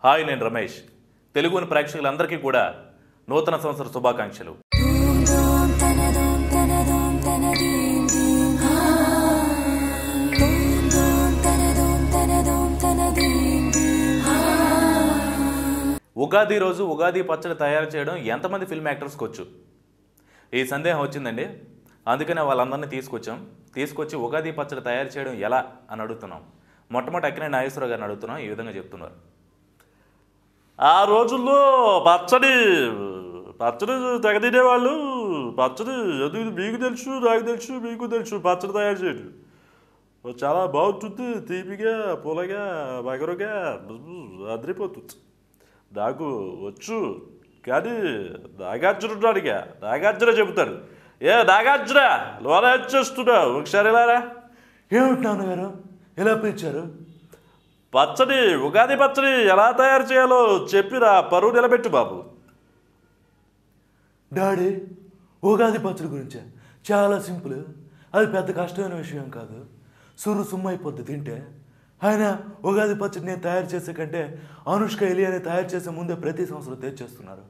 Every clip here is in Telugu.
హాయ్, నేను రమేష్. తెలుగుని ప్రేక్షకులందరికీ కూడా నూతన సంవత్సర శుభాకాంక్షలు. ఉగాది రోజు ఉగాది పచ్చడి తయారు చేయడం ఎంతమంది ఫిల్మ్ యాక్టర్స్కి వచ్చు? ఈ సందేహం వచ్చిందండి. అందుకనే వాళ్ళందరినీ తీసుకొచ్చి ఉగాది పచ్చడి తయారు చేయడం ఎలా అని అడుగుతున్నాం. మొట్టమొదటి అక్కినేని నాగేశ్వరరావు గారిని అడుగుతున్నాం. ఈ విధంగా చెప్తున్నారు. ఆ రోజుల్లో పచ్చడి తెగతినేవాళ్ళు. పచ్చడి మీకు తెలుసు, నాకు తెలుసు పచ్చడి తయారు చేయడం చాలా బాగుంటుంది. తీపిగా, పుల్లగా, బగరుగా అదిరిపోతుంది. నాకు వచ్చు. కానీ నాగార్జున చెబుతారు. నాగార్జున లోన చేస్తున్నావు, ఒకసారి ఇలారా. ఏమిటి నాన్నగారు ఎలా పిలిచారు? ఉగాది పచ్చడి ఎలా తయారు చేయాలో చెప్పిరా, పరువు నిలబెట్టు బాబు. డాడీ, ఉగాది పచ్చడి గురించే చాలా సింపుల్. అది పెద్ద కష్టమైన విషయం కాదు. సుమ్మైపోద్ది తింటే. ఆయన ఉగాది పచ్చడి నేను తయారు చేసే కంటే అనుష్క ఇలియాని తయారు చేసే ముందే ప్రతి సంవత్సరం తెచ్చేస్తున్నారు.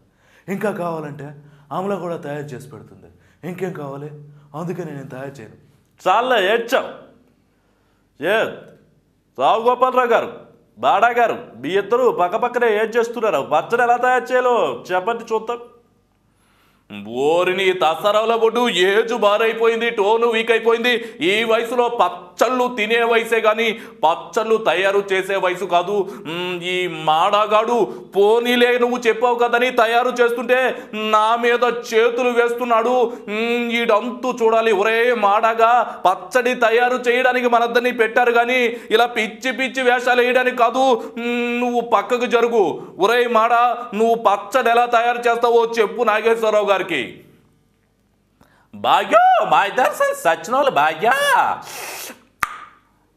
ఇంకా కావాలంటే ఆమెలో కూడా తయారు చేసి పెడుతుంది. ఇంకేం కావాలి? అందుకని నేను తయారు చేయను. చాలా ఏడ్చావు. రావు గోపాలరావు గారు, బాడా గారు, మీ ఇద్దరు పక్కపక్కనే ఏం చేస్తున్నారు? పచ్చడి ఎలా తయారు చేయాలో చెప్పండి చూద్దాం. ఓరిని దసరాల బొడ్డు ఏజు బారైపోయింది, టోను వీక్ అయిపోయింది. ఈ వయసులో పచ్చళ్ళు తినే వయసే కానీ పచ్చళ్ళు తయారు చేసే వయసు కాదు. ఈ మాడగాడు పోనీలే నువ్వు చెప్పావు కదని తయారు చేస్తుంటే నా మీద చేతులు వేస్తున్నాడు. ఈడంతు చూడాలి. ఒరే మాడగా, పచ్చడి తయారు చేయడానికి మనద్దరిని పెట్టారు కానీ ఇలా పిచ్చి పిచ్చి వేషాలు వేయడానికి కాదు. నువ్వు పక్కకు జరుగు. ఒరే మాడ, నువ్వు పచ్చడి ఎలా తయారు చేస్తావో చెప్పు నాగేశ్వరరావు గారికి. భాగ్యం, మా ఇద్దరు సచ్చినోళ్ళు భాగ్య.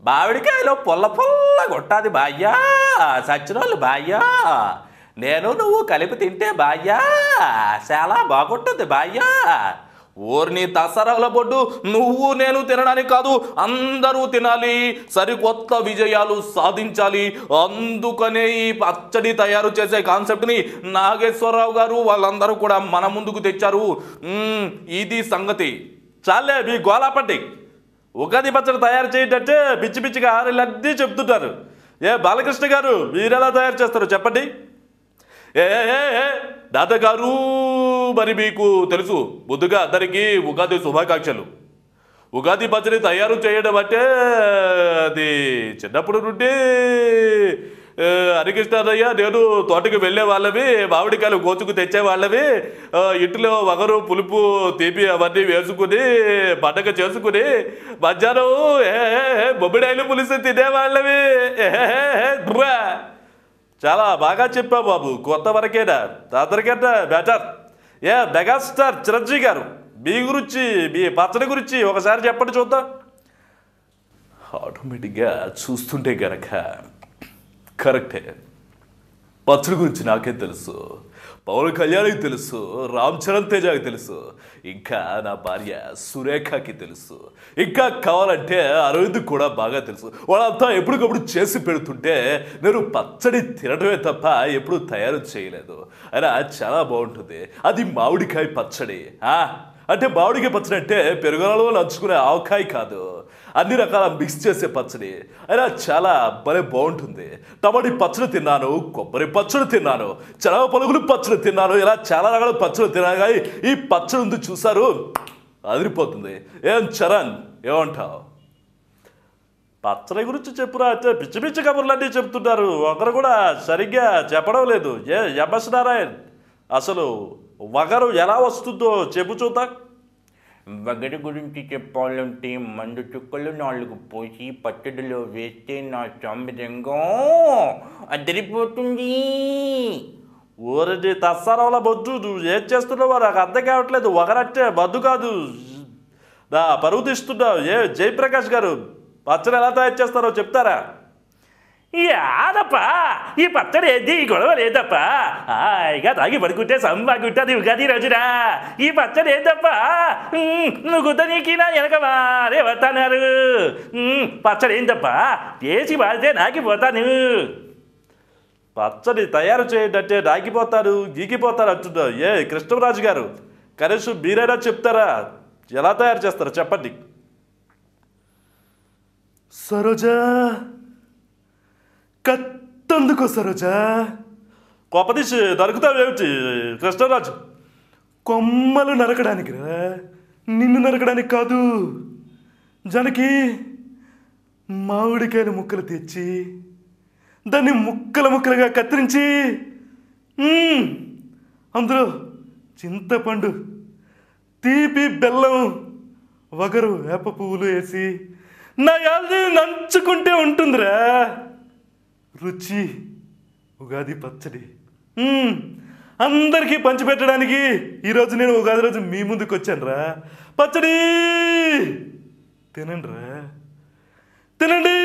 బావిడికాయలో పుల్ల కొట్టాది భాగ్య. సచ్చినోళ్ళు భాగ్య. నేను నువ్వు కలిపి తింటే భాగ్య చాలా బాగుంటుంది భాగ్య. ఊరిని దసరాల బొడ్డు నువ్వు నేను తినడానికి కాదు, అందరూ తినాలి, సరికొత్త విజయాలు సాధించాలి. అందుకనే ఈ పచ్చడి తయారు చేసే కాన్సెప్ట్ని నాగేశ్వరరావు గారు వాళ్ళందరూ కూడా మన ముందుకు తెచ్చారు. ఇది సంగతి. చాలే మీ గోలాపట్టి. ఉగాది పచ్చడి తయారు చేయటంటే పిచ్చి పిచ్చిగా ఆరెళ్ళన్నీ చెప్తుంటారు. బాలకృష్ణ గారు, మీరెలా తయారు చేస్తారు చెప్పండి. దాదాగారు, మరి మీకు తెలుసు. ముందుగా అందరికీ ఉగాది శుభాకాంక్షలు. ఉగాది పచ్చడి తయారు చేయడం అంటే అది చిన్నప్పుడు నుండి హరికృష్ణయ్య నేను తోటకు వెళ్ళే వాళ్ళవి, మామిడికాయలు కోచుకు తెచ్చే వాళ్ళవి, ఇంటిలో వగరు పులుపు తీపి అవన్నీ వేసుకుని పండగ చేసుకుని మధ్యాహ్నం బొమ్మిడాయలు పులుసు తినేవాళ్ళవి. చాలా బాగా చెప్పావు బాబు. కొత్త వరకేనా? అందరికంటే బెటర్. మెగాస్టార్ చిరంజీవి గారు, మీ గురించి, మీ పచ్చడి గురించి ఒకసారి చెప్పండి చూద్దాం. ఆటోమేటిక్గా చూస్తుంటే గనక కరెక్టే. పచ్చడి గురించి నాకే తెలుసు, పవన్ కళ్యాణ్కి తెలుసు, రామ్ చరణ్ తేజకి తెలుసు, ఇంకా నా భార్య సురేఖకి తెలుసు, ఇంకా కావాలంటే అరవింద్ కూడా బాగా తెలుసు. వాళ్ళంతా ఎప్పటికప్పుడు చేసి పెడుతుంటే నేను పచ్చడి తినడమే తప్ప ఎప్పుడు తయారు చేయలేదు. అయినా చాలా బాగుంటుంది. అది మామిడికాయ పచ్చడి. అంటే మామిడికాయ పచ్చడి అంటే పెరుగులలో నంచుకునే ఆవకాయ కాదు, అన్ని రకాల మిక్స్ చేసే పచ్చడి. అయినా చాలా భలే బాగుంటుంది. టమాటీ పచ్చడి తిన్నాను, కొబ్బరి పచ్చడి తిన్నాను, శనగ పలుగులు పచ్చడి తిన్నాను, ఇలా చాలా రకాల పచ్చడి తిన్నాను. కానీ ఈ పచ్చడి ఉంది చూసారు, అదిరిపోతుంది. ఏం చరణ్, ఏమంటావు? పచ్చడి గురించి చెప్పురా అంటే పిచ్చి పిచ్చి కబుర్లన్నీ చెప్తున్నారు. ఒకరు కూడా సరిగ్గా చెప్పడం లేదు. ఎంఎస్ నారాయణ్, అసలు వగరు ఎలా వస్తుందో చెప్పు చూద్దాం. వగరు గురించి చెప్పాలంటే మందు చుక్కలు 4 పోసి పచ్చడిలో వేస్తే నా సంబరంగం అదిరిపోతుంది. ఊరి దసరాల బొద్దు, నువ్వు ఏం చేస్తున్నావో నాకు అర్థం కావట్లేదు. వగరంటే బద్దు కాదు, నా పరువు తీస్తున్నావు. జయప్రకాష్ గారు, పచ్చడి ఎలా తయారు చేస్తారో చెప్తారా? యాదప్పా, ఈ పచ్చడి ఏది గొడవ లేదప్పా. హాయిగా తాగి పడుకుంటే సంబాగుంటుంది ఉగాది రోజున. ఈ పచ్చడి ఏందప్పా, నువ్వు గుద్దనీకి నా వెనక వారే వస్తున్నారు. పచ్చడి ఏందప్పా, చేసి వాడితే నాకిపోతాను. పచ్చడి తయారు చేయడంటే నాగిపోతారు గీకిపోతారు అంటున్నారు. కృష్ణరాజు గారు, కనీసం మీరైనా చెప్తారా? ఎలా తయారు చేస్తారో చెప్పండి. సరోజా, కత్తందుకో సరోజా. కొప్పదీసి నరుకుతావేమిటి కృష్ణరాజు? కొమ్మలు నరకడానికి రా, నిన్ను నరకడానికి కాదు. జనకి మామిడికాయల ముక్కలు తెచ్చి దాన్ని ముక్కలు ముక్కలుగా కత్తిరించి అందులో చింతపండు, తీపి, బెల్లం, వగరు, వేప పువ్వులు వేసి నా యాల్ది నంచుకుంటే ఉంటుందిరా రుచి. ఉగాది పచ్చడి అందరికీ పంచిపెట్టడానికి ఈరోజు నేను ఉగాది రోజు మీ ముందుకు వచ్చాను రా. పచ్చడి తినండి రా, తినండి.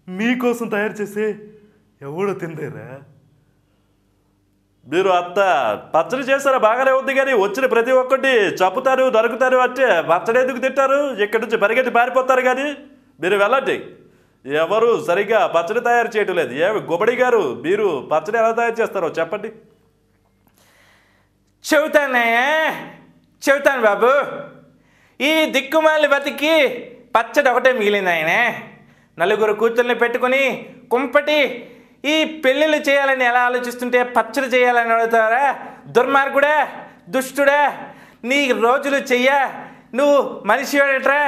మీకోసం తయారు చేసే ఎవడో తినలేరా. మీరు అత్త పచ్చడి చేస్తారా? బాగానే ఉంది, కానీ వచ్చిన ప్రతి ఒక్కటి చంపుతారు, నరుకుతారు అంటే పచ్చడి ఎందుకు తింటారు? ఇక్కడి నుంచి పరిగెట్టి పారిపోతారు. కానీ మీరు వెళ్ళండి. ఎవరు సరిగ్గా పచ్చడి తయారు చేయటం లేదు. ఏమి గుబడి గారు, మీరు పచ్చడి ఎలా తయారు చేస్తారో చెప్పండి. చెబుతాను బాబు. ఈ దిక్కుమాలి బతికి పచ్చడి ఒకటే మిగిలింది ఆయన. నలుగురు కూతుర్ని పెట్టుకుని కుంపటి ఈ పెళ్ళిళ్ళు చేయాలని ఎలా ఆలోచిస్తుంటే పచ్చడి చేయాలని అడుగుతారా? దుర్మార్గుడా, దుష్టుడా, నీ రోజులు చెయ్య. నువ్వు మనిషి వాడట్రా?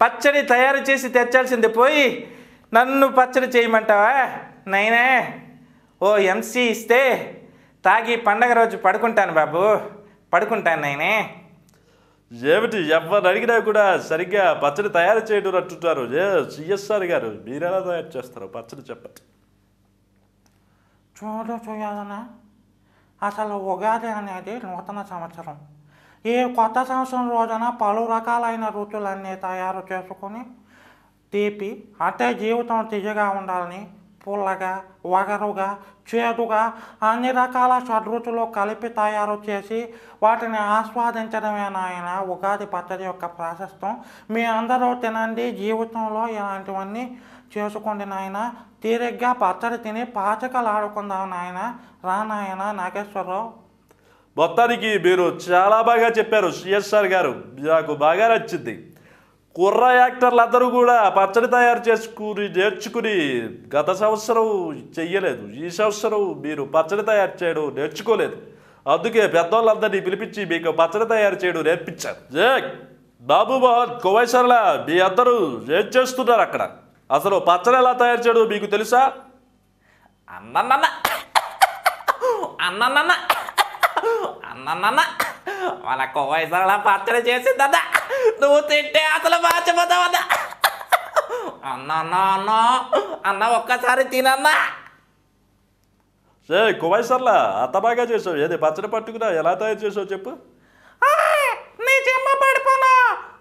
పచ్చడి తయారు చేసి తెచ్చాల్సింది పోయి నన్ను పచ్చడి చేయమంటావా? నైనా ఓ ఎంసీ ఇస్తే తాగి పండగ రోజు పడుకుంటాను బాబు, పడుకుంటాను నైనే. ఏమిటి ఎవరు అడిగినా కూడా సరిగ్గా పచ్చడి తయారు చేయడం అంటుంటారు. సిఎస్ఆర్ గారు, మీరు ఎలా తయారు చేస్తారు పచ్చడి చెప్పండి. చూడాలన్నా, అసలు ఉగాది అనేది నూతన సంవత్సరం. ఈ కొత్త సంవత్సరం రోజున పలు రకాలైన రుచులన్నీ తయారు చేసుకొని తీపి అంటే జీవితం తియ్యగా ఉండాలని పుల్లగా, వగరుగా, చేదుగా అన్ని రకాల షడ్రుచులు కలిపి తయారు చేసి వాటిని ఆస్వాదించడమే నాయన ఉగాది పచ్చడి యొక్క ప్రాశస్తం. మీ అందరూ తినండి, జీవితంలో ఇలాంటివన్నీ చేసుకోండి నాయన. తీరిగ్గా పచ్చడి తిని పాచకలు ఆడుకుందాం నాయన. రా నాయన నాగేశ్వరరావు. మొత్తానికి మీరు చాలా బాగా చెప్పారు సిఎస్ఆర్ గారు, నాకు బాగా నచ్చింది. కుర్ర యాక్టర్లు అందరూ కూడా పచ్చడి తయారు చేసుకుని నేర్చుకుని గత సంవత్సరం చెయ్యలేదు. ఈ సంవత్సరం మీరు పచ్చడి తయారు చేయడం నేర్చుకోలేదు. అందుకే పెద్దవాళ్ళందరినీ పిలిపించి మీకు పచ్చడి తయారు చేయడం నేర్పించారు. బాబు మోహన్, కోవైసర్ల, మీ అందరూ ఏం చేస్తున్నారు అక్కడ? అసలు పచ్చడి ఎలా తయారు చేయడం మీకు తెలుసా? అన్నన్న మన కోవైసర్ల పచ్చడి చేసిందన్న, నువ్వు తింటే అసలు మార్చిపోతావన్నా. అన్న ఒక్కసారి తినన్నా. కోవైసర్ల, అంత బాగా చేసావు. ఏది పచ్చడి పట్టుకున్నా ఎలా తయారు చేసావు చెప్పు. నీ చెమ్మ పడిపోనా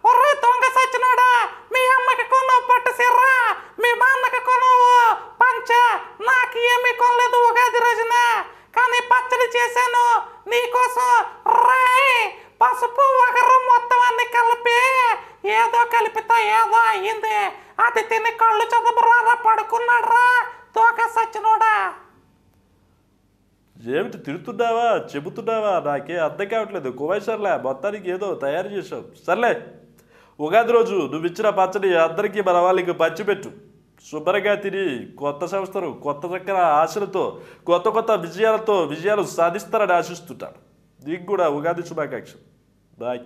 ఒర్రే దొంగ సచ్చినోడా. మీ అమ్మకి కొను పట్టు సిర్రా, మీ నాన్నకి కొనువు పంచ, నాకు ఏమీ కొనలేదు ఉగాది రోజున. కానీ పచ్చడి చేశాను నీకోసం. రాయ్ పసుపు వగరు మొత్తం అన్ని కలిపి ఏదో కలిపితే ఏదో అయ్యింది. అది తిని కళ్ళు చదవరా పడుకున్నాడు రా దొంగ సచ్చినోడా. ఏమిటి తిడుతున్నావా చెబుతున్నావా? నాకే అర్థం కావట్లేదు. కోవైసర్లే, మొత్తానికి ఏదో తయారు చేసావు. సర్లే, ఉగాది రోజు నువ్వు ఇచ్చిన పచ్చడి అందరికీ మన వాళ్ళకి పంచిపెట్టు. శుభ్రంగా తిని కొత్త సంవత్సరం కొత్త చక్కర ఆశలతో కొత్త కొత్త విజయాలు సాధిస్తారని ఆశిస్తుంటాను. నీకు కూడా ఉగాది శుభాకాంక్షలు. బాయ్.